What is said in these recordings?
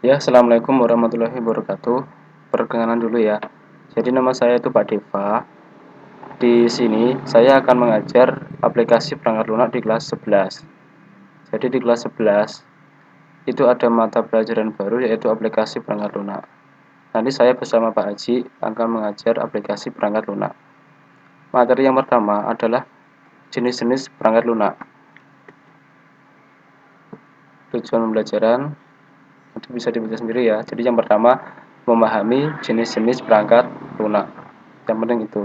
Ya, assalamualaikum warahmatullahi wabarakatuh. Perkenalan dulu ya. Jadi nama saya itu Pak Deva. Di sini saya akan mengajar aplikasi perangkat lunak di kelas 11. Jadi di kelas 11 itu ada mata pelajaran baru yaitu aplikasi perangkat lunak. Nanti saya bersama Pak Haji akan mengajar aplikasi perangkat lunak. Materi yang pertama adalah jenis-jenis perangkat lunak. Tujuan pembelajaran itu bisa dibaca sendiri ya. Jadi yang pertama memahami jenis-jenis perangkat lunak. Yang penting itu.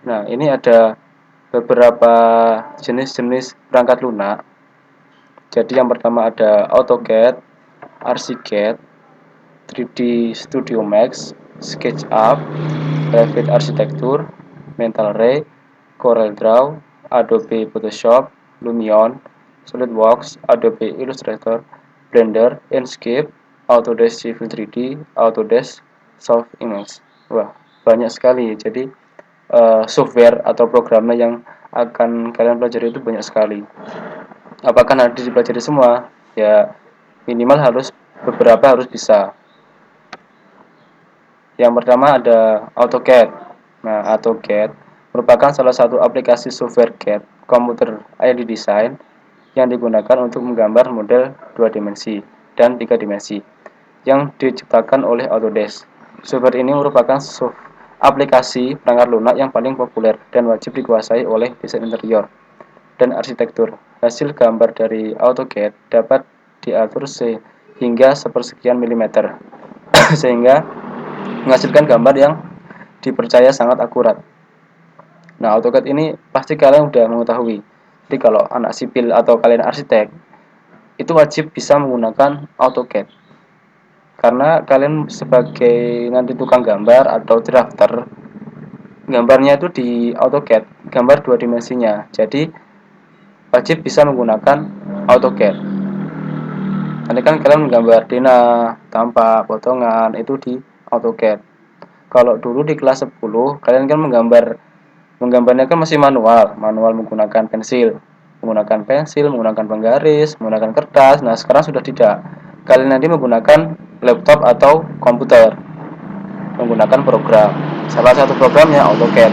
Nah, ini ada beberapa jenis-jenis perangkat lunak. Jadi yang pertama ada AutoCAD, ArchiCAD, 3D Studio Max, SketchUp, Revit Architecture, Mental Ray, CorelDRAW, Adobe Photoshop, Lumion, SolidWorks, Adobe Illustrator, Blender, Inkscape, Autodesk Civil 3D, Autodesk Soft Image. Wah, banyak sekali. Jadi software atau programnya yang akan kalian pelajari itu banyak sekali. Apakah nanti dipelajari semua? Ya, minimal beberapa harus bisa. Yang pertama ada AutoCAD. Nah, AutoCAD merupakan salah satu aplikasi software CAD komputer yang didesain yang digunakan untuk menggambar model 2 dimensi dan 3 dimensi yang diciptakan oleh Autodesk. Software ini merupakan aplikasi perangkat lunak yang paling populer dan wajib dikuasai oleh desain interior dan arsitektur. Hasil gambar dari AutoCAD dapat diatur sehingga sepersekian milimeter, sehingga menghasilkan gambar yang dipercaya sangat akurat. Nah, AutoCAD ini pasti kalian udah mengetahui. Jadi kalau anak sipil atau kalian arsitek, itu wajib bisa menggunakan AutoCAD. Karena kalian sebagai nanti tukang gambar atau drafter, gambarnya itu di AutoCAD, gambar 2 dimensinya. Jadi wajib bisa menggunakan AutoCAD. Nanti kan kalian menggambar denah, tampak, potongan itu di AutoCAD. Kalau dulu di kelas 10 kalian kan menggambarnya kan masih manual menggunakan pensil, menggunakan penggaris, menggunakan kertas. Nah, sekarang sudah tidak. Kalian nanti menggunakan laptop atau komputer, menggunakan program. Salah satu programnya AutoCAD.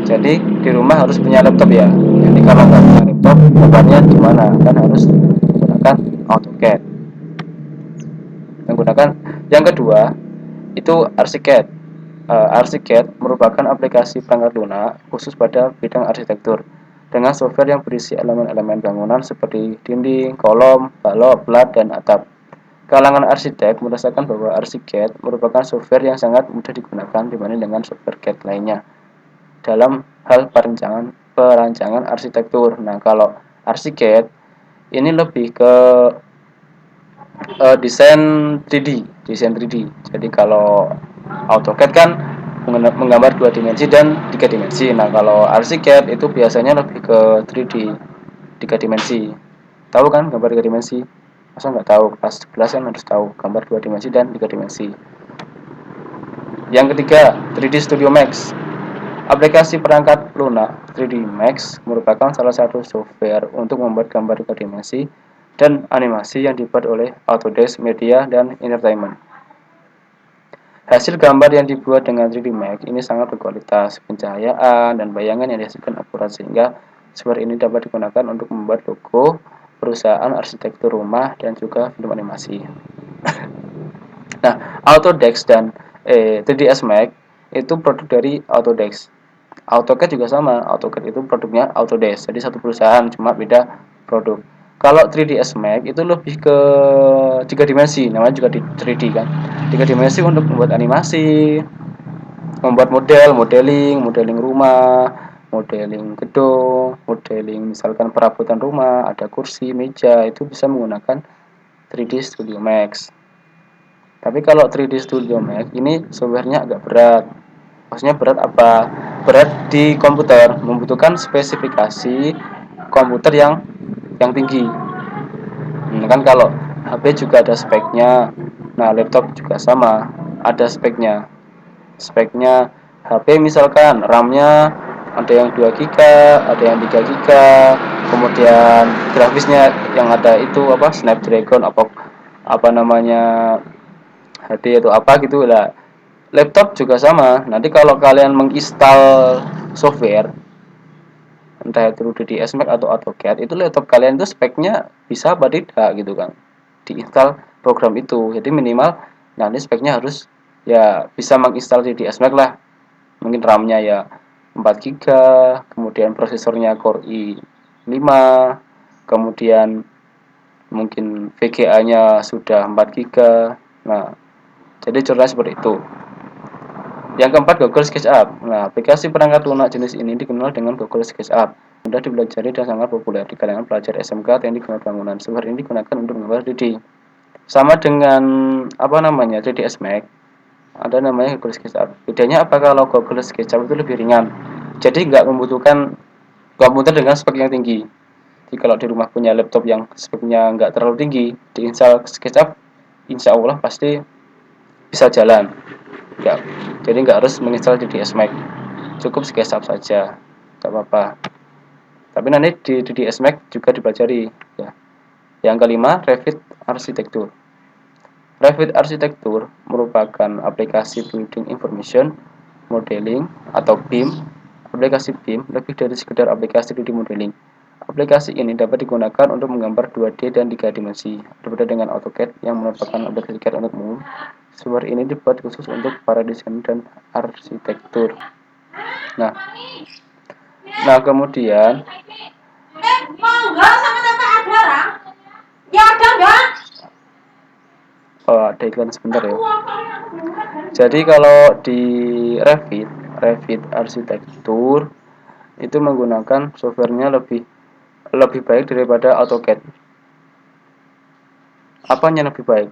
Jadi di rumah harus punya laptop ya. Jadi kalau nggak punya laptop, gambarnya gimana? Kan harus menggunakan AutoCAD. Menggunakan yang kedua itu ArchiCAD. ArchiCAD merupakan aplikasi perangkat lunak khusus pada bidang arsitektur dengan software yang berisi elemen-elemen bangunan seperti dinding, kolom, balok, plat, dan atap. Kalangan arsitek merasakan bahwa ArchiCAD merupakan software yang sangat mudah digunakan dibanding dengan software CAD lainnya dalam hal perancangan arsitektur. Nah, kalau ArchiCAD ini lebih ke desain 3D. Jadi kalau AutoCAD kan menggambar 2 dimensi dan 3 dimensi. Nah, kalau ArchiCAD itu biasanya lebih ke 3D, 3 dimensi. Tahu kan gambar 3 dimensi? Masa nggak tahu? Kelas 11 kan harus tahu gambar 2 dimensi dan 3 dimensi. Yang ketiga, 3D Studio Max. Aplikasi perangkat lunak 3D Max merupakan salah satu software untuk membuat gambar 3 dimensi dan animasi yang dibuat oleh Autodesk Media dan Entertainment. Hasil gambar yang dibuat dengan 3D Max ini sangat berkualitas, pencahayaan dan bayangan yang dihasilkan akurat sehingga software ini dapat digunakan untuk membuat logo, perusahaan arsitektur rumah dan juga film animasi. Nah, Autodesk dan 3ds Max itu produk dari Autodesk. AutoCAD juga sama, AutoCAD itu produknya Autodesk, jadi satu perusahaan cuma beda produk. Kalau 3ds Max itu lebih ke 3 dimensi, namanya juga di 3D kan. 3 dimensi untuk membuat animasi, membuat modeling rumah, modeling gedung, modeling misalkan perabotan rumah, ada kursi, meja, itu bisa menggunakan 3D Studio Max. Tapi kalau 3D Studio Max ini softwarenya agak berat. Maksudnya berat apa? Berat di komputer, membutuhkan spesifikasi komputer yang tinggi. Kan kalau HP juga ada speknya. Nah, laptop juga sama, ada speknya. Speknya HP misalkan RAM-nya ada yang 2 GB, ada yang 3 GB, kemudian grafisnya yang ada itu Snapdragon apa namanya HD atau apa gitu lah. Laptop juga sama. Nanti kalau kalian menginstal software entah itu DDS Max atau AutoCAD, itu laptop kalian itu speknya bisa apa tidak gitu kan, diinstal program itu. Jadi minimal nanti speknya harus ya bisa menginstal DDS Max lah, mungkin RAM-nya ya 4 GB, kemudian prosesornya Core i5, kemudian mungkin VGA-nya sudah 4 GB. Nah, jadi contohnya seperti itu. Yang keempat, Google SketchUp. Nah, aplikasi perangkat lunak jenis ini dikenal dengan Google SketchUp. Mudah dipelajari dan sangat populer di kalangan pelajar SMK, teknik bangunan. Software ini digunakan untuk menggambar 3D. Sama dengan apa namanya 3ds Max, ada namanya Google SketchUp. Bedanya apa kalau Google SketchUp itu lebih ringan? Jadi nggak membutuhkan komputer dengan spek yang tinggi. Jadi kalau di rumah punya laptop yang speknya nggak terlalu tinggi, diinstal SketchUp, insya Allah pasti bisa jalan. Nggak, jadi nggak harus menginstal DDS Max, cukup SketchUp saja, nggak apa-apa. Tapi nanti di DDS Max juga dipelajari ya. Yang kelima, Revit Arsitektur. Revit Arsitektur merupakan aplikasi Building Information Modeling atau BIM. Aplikasi BIM lebih dari sekedar aplikasi 3D modeling. Aplikasi ini dapat digunakan untuk menggambar 2D dan 3 dimensi. Berbeda dengan AutoCAD yang merupakan aplikasi CAD untuk umum, software ini dibuat khusus untuk para desainer dan arsitektur. Nah, kemudian ada iklan sebentar ya. Jadi kalau di Revit Arsitektur itu menggunakan softwarenya lebih baik daripada AutoCAD. Apanya lebih baik?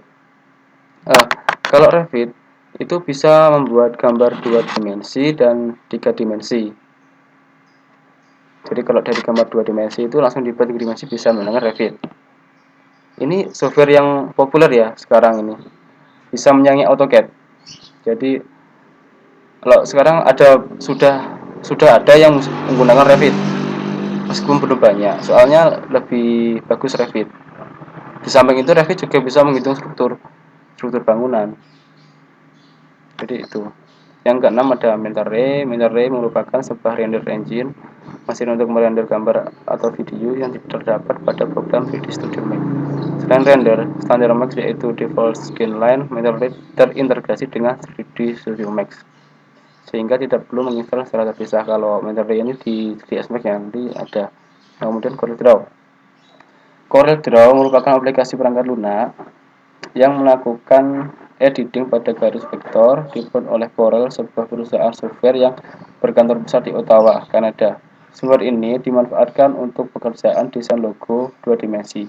Kalau Revit itu bisa membuat gambar 2 dimensi dan 3 dimensi. Jadi kalau dari gambar 2 dimensi itu langsung dibuat 3 dimensi bisa menggunakan Revit. Ini software yang populer ya sekarang ini. Bisa menyaingi AutoCAD. Jadi kalau sekarang sudah ada yang menggunakan Revit. Meskipun belum banyak, soalnya lebih bagus Revit. Di samping itu Revit juga bisa menghitung struktur bangunan. Jadi itu. Yang keenam ada Mentor-Ray. Mentor-Ray merupakan sebuah render engine, mesin untuk merender gambar atau video yang terdapat pada program 3D Studio Max. Selain render, standar Max yaitu Default Skyline, Mentor-Ray terintegrasi dengan 3D Studio Max, sehingga tidak perlu menginstal secara terpisah. Kalau Mentor-Ray ini di 3ds Max yang nanti ada. Nah, kemudian CorelDRAW. CorelDRAW merupakan aplikasi perangkat lunak yang melakukan editing pada garis vektor, dibuat oleh Corel, sebuah perusahaan software yang berkantor pusat di Ottawa, Kanada. Software ini dimanfaatkan untuk pekerjaan desain logo 2 dimensi,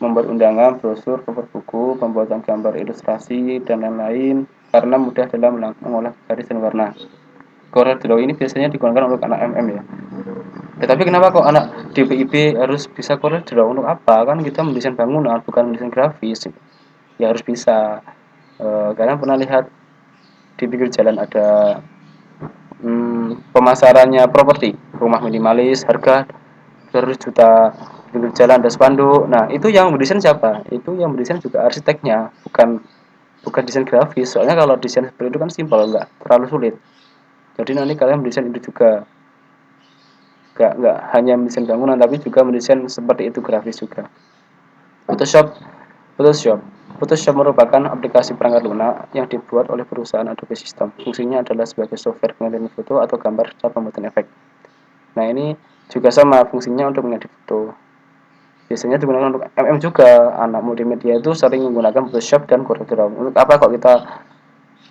membuat undangan, brosur, cover buku, pembuatan gambar ilustrasi, dan lain-lain karena mudah dalam mengolah garis dan warna. CorelDRAW ini biasanya digunakan untuk anak MM ya. Tetapi kenapa kok anak DPIB harus bisa CorelDRAW? Untuk apa? Kan kita mendesain bangunan, bukan mendesain grafis. Ya harus bisa. Kalian pernah lihat di pinggir jalan ada pemasarannya properti, rumah minimalis, harga 200 juta, di pinggir jalan ada spanduk. Nah, itu yang mendesain siapa? Itu yang mendesain juga arsiteknya, bukan desain grafis. Soalnya kalau desain seperti itu kan simpel, enggak terlalu sulit. Jadi nanti kalian mendesain itu juga, enggak hanya mendesain bangunan, tapi juga mendesain seperti itu grafis juga. Photoshop Photoshop Photoshop merupakan aplikasi perangkat lunak yang dibuat oleh perusahaan Adobe System. Fungsinya adalah sebagai software pengeditan foto atau gambar serta pembuatan efek. Nah, ini juga sama fungsinya untuk mengedit foto. Biasanya digunakan untuk MM juga. Anak multimedia itu sering menggunakan Photoshop dan CorelDRAW. Untuk apa kok kita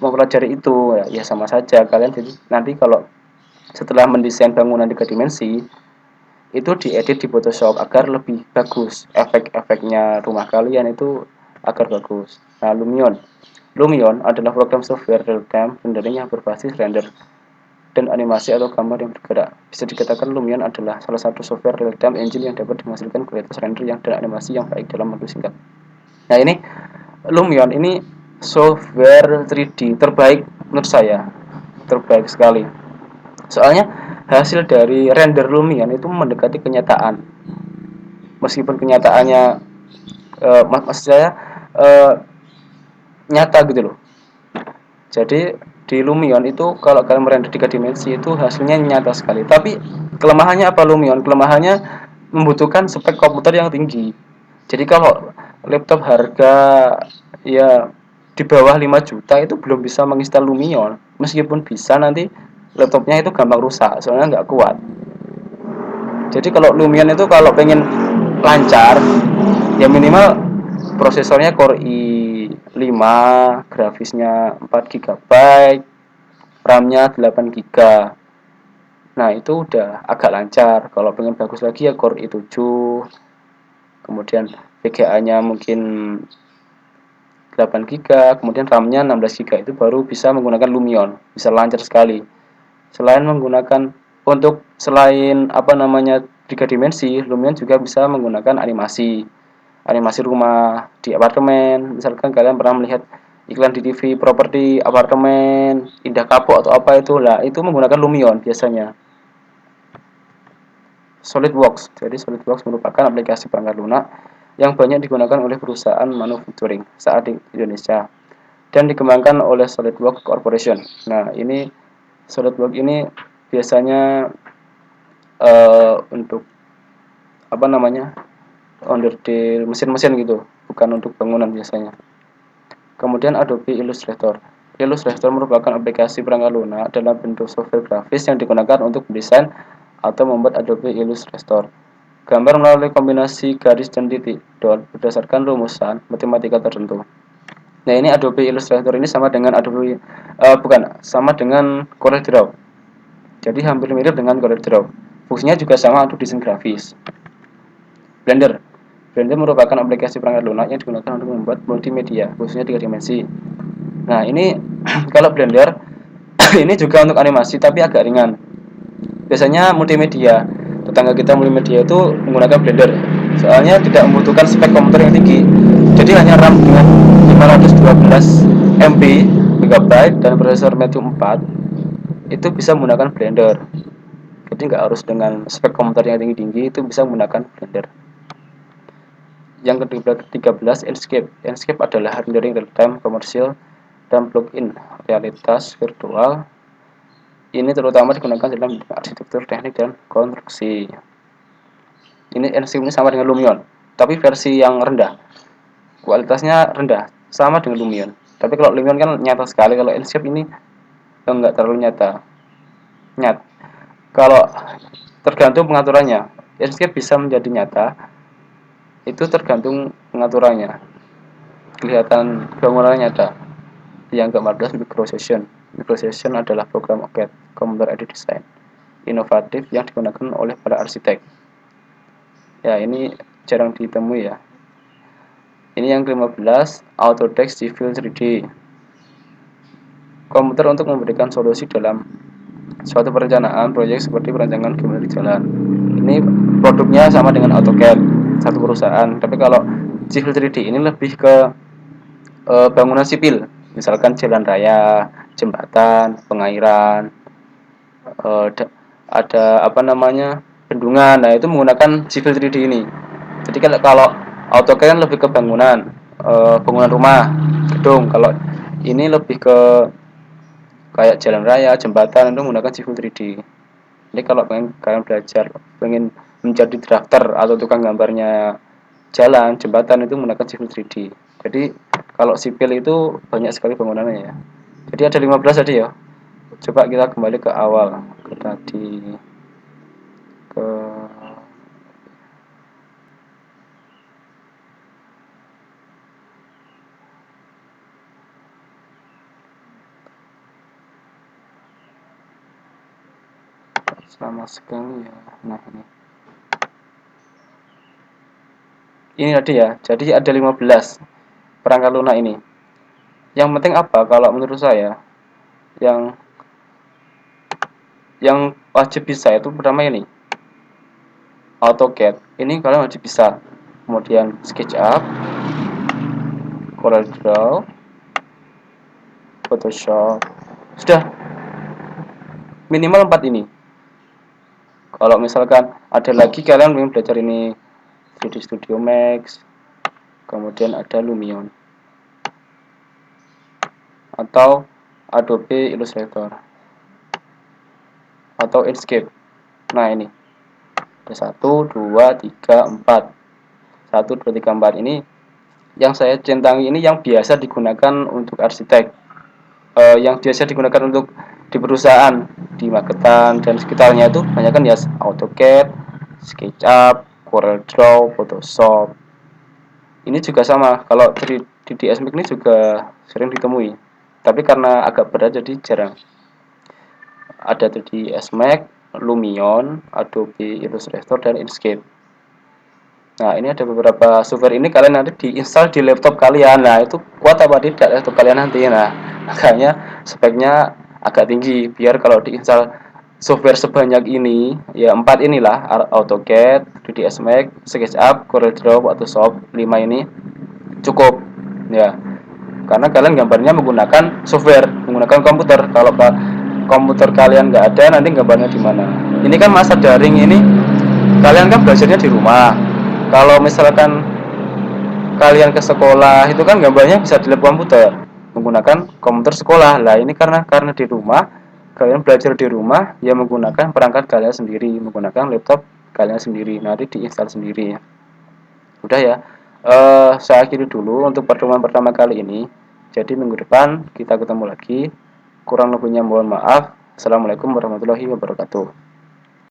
mempelajari itu? Ya sama saja. Kalian jadi nanti kalau setelah mendesain bangunan 3 dimensi, itu diedit di Photoshop agar lebih bagus efek-efeknya rumah kalian itu agar bagus. Nah, Lumion adalah program software real-time rendering yang berbasis render dan animasi atau gambar yang bergerak. Bisa dikatakan Lumion adalah salah satu software real-time engine yang dapat menghasilkan kualitas render yang dan animasi yang baik dalam waktu singkat. Nah, ini Lumion ini software 3D terbaik menurut saya, terbaik sekali. Soalnya hasil dari render Lumion itu mendekati kenyataan. Meskipun kenyataannya maksud saya uh, nyata gitu loh. Jadi di Lumion itu kalau kalian merender 3 dimensi itu hasilnya nyata sekali. Tapi kelemahannya apa Lumion? Kelemahannya membutuhkan spek komputer yang tinggi. Jadi kalau laptop harga ya di bawah 5 juta itu belum bisa menginstal Lumion. Meskipun bisa, nanti laptopnya itu gampang rusak soalnya nggak kuat. Jadi kalau Lumion itu kalau pengen lancar ya minimal prosesornya Core i5, grafisnya 4 GB, RAM-nya 8 GB. Nah, itu udah agak lancar. Kalau pengen bagus lagi ya Core i7, kemudian VGA-nya mungkin 8 GB, kemudian RAM-nya 16 GB, itu baru bisa menggunakan Lumion. Bisa lancar sekali. Selain apa namanya 3 dimensi, Lumion juga bisa menggunakan animasi rumah di apartemen. Misalkan kalian pernah melihat iklan di TV properti apartemen Indah Kapuk atau apa itu lah, itu menggunakan Lumion biasanya. SolidWorks. Jadi SolidWorks merupakan aplikasi perangkat lunak yang banyak digunakan oleh perusahaan manufacturing saat di Indonesia dan dikembangkan oleh SolidWorks Corporation. Nah, ini SolidWorks ini biasanya untuk apa namanya? Onderdil mesin-mesin gitu, bukan untuk bangunan biasanya. Kemudian Adobe Illustrator. Illustrator merupakan aplikasi perangkat lunak dalam bentuk software grafis yang digunakan untuk mendesain atau membuat Adobe Illustrator. Gambar melalui kombinasi garis dan titik dot berdasarkan rumusan matematika tertentu. Nah, ini Adobe Illustrator ini sama dengan sama dengan CorelDRAW. Jadi hampir mirip dengan CorelDRAW. Fungsinya juga sama untuk desain grafis. Blender. Blender merupakan aplikasi perangkat lunak yang digunakan untuk membuat multimedia, khususnya 3 dimensi. Nah, ini kalau Blender ini juga untuk animasi tapi agak ringan. Biasanya multimedia, tetangga kita multimedia itu menggunakan Blender. Soalnya tidak membutuhkan spek komputer yang tinggi. Jadi hanya RAM dengan 512 MB megabyte dan prosesor Medium 4 itu bisa menggunakan Blender. Jadi nggak harus dengan spek komputer yang tinggi-tinggi, itu bisa menggunakan Blender. Yang ke-13, Enscape. Enscape adalah rendering real-time, komersial, dan plugin realitas virtual. Ini terutama digunakan dalam arsitektur, teknik, dan konstruksi. Ini Enscape ini sama dengan Lumion, tapi versi yang rendah. Kualitasnya rendah, sama dengan Lumion. Tapi kalau Lumion kan nyata sekali, kalau Enscape ini enggak terlalu nyata. Kalau tergantung pengaturannya, Enscape bisa menjadi nyata, itu tergantung pengaturannya. Kelihatan bangunannya nyata. Yang ke-14, microsession. Microsession adalah program OCAD, Computer Aided Design, inovatif yang digunakan oleh para arsitek. Ya, ini jarang ditemui ya. Ini yang ke-15, Autodesk Civil 3D. Komputer untuk memberikan solusi dalam suatu perencanaan proyek seperti perancangan geometri jalan. Ini produknya sama dengan AutoCAD, satu perusahaan. Tapi kalau Civil 3D ini lebih ke bangunan sipil, misalkan jalan raya, jembatan, pengairan, ada apa namanya bendungan. Nah, itu menggunakan Civil 3D ini. Jadi kalau AutoCAD kan lebih ke bangunan, bangunan rumah, gedung. Kalau ini lebih ke kayak jalan raya, jembatan, itu menggunakan Civil 3D. Jadi kalau pengen kalian belajar, pengen menjadi drafter atau tukang gambarnya jalan, jembatan, itu menggunakan Civil 3D. Jadi kalau sipil itu banyak sekali bangunannya ya. Jadi ada 15 tadi ya. Coba kita kembali ke awal, ke tadi, ke sama sekali ya. Nah, ini tadi ya. Jadi ada 15 perangkat lunak ini. Yang penting apa kalau menurut saya? Yang wajib bisa itu pertama ini AutoCAD. Ini kalian wajib bisa. Kemudian SketchUp, CorelDRAW, Photoshop. Sudah minimal 4 ini. Kalau misalkan ada lagi kalian ingin belajar ini 3D Studio Max, kemudian ada Lumion. atau Adobe Illustrator atau Inkscape. Nah, ini ada 1, 2, 3, 4. 1, 2, 3, 4 ini yang saya centangi, ini yang biasa digunakan untuk arsitek, yang biasa digunakan untuk di perusahaan, di Magetan dan sekitarnya itu banyak kan ya AutoCAD, SketchUp, CorelDRAW, Photoshop. Ini juga sama, kalau 3ds Max ini juga sering ditemui, tapi karena agak berat jadi jarang. Ada 3ds Max, Lumion, Adobe Illustrator, dan Inkscape. Nah, ini ada beberapa software ini kalian nanti diinstal di laptop kalian. Nah, itu kuat apa tidak laptop kalian nanti. Nah, makanya speknya agak tinggi biar kalau diinstal software sebanyak ini, ya 4 inilah, AutoCAD, 3ds Max, SketchUp, CorelDRAW, Photoshop, 5 ini cukup. Ya, karena kalian gambarnya menggunakan software, menggunakan komputer. Kalau komputer kalian nggak ada, nanti gambarnya di mana? Ini kan masa daring ini, kalian kan belajarnya di rumah. Kalau misalkan kalian ke sekolah itu kan gambarnya bisa di lab komputer menggunakan komputer sekolah. Lah ini karena di rumah, kalian belajar di rumah ya menggunakan perangkat kalian sendiri, menggunakan laptop kalian sendiri, nanti diinstal sendiri. Udah ya, saya akhiri dulu untuk pertemuan pertama kali ini. Jadi minggu depan kita ketemu lagi. Kurang lebihnya mohon maaf. Assalamualaikum warahmatullahi wabarakatuh.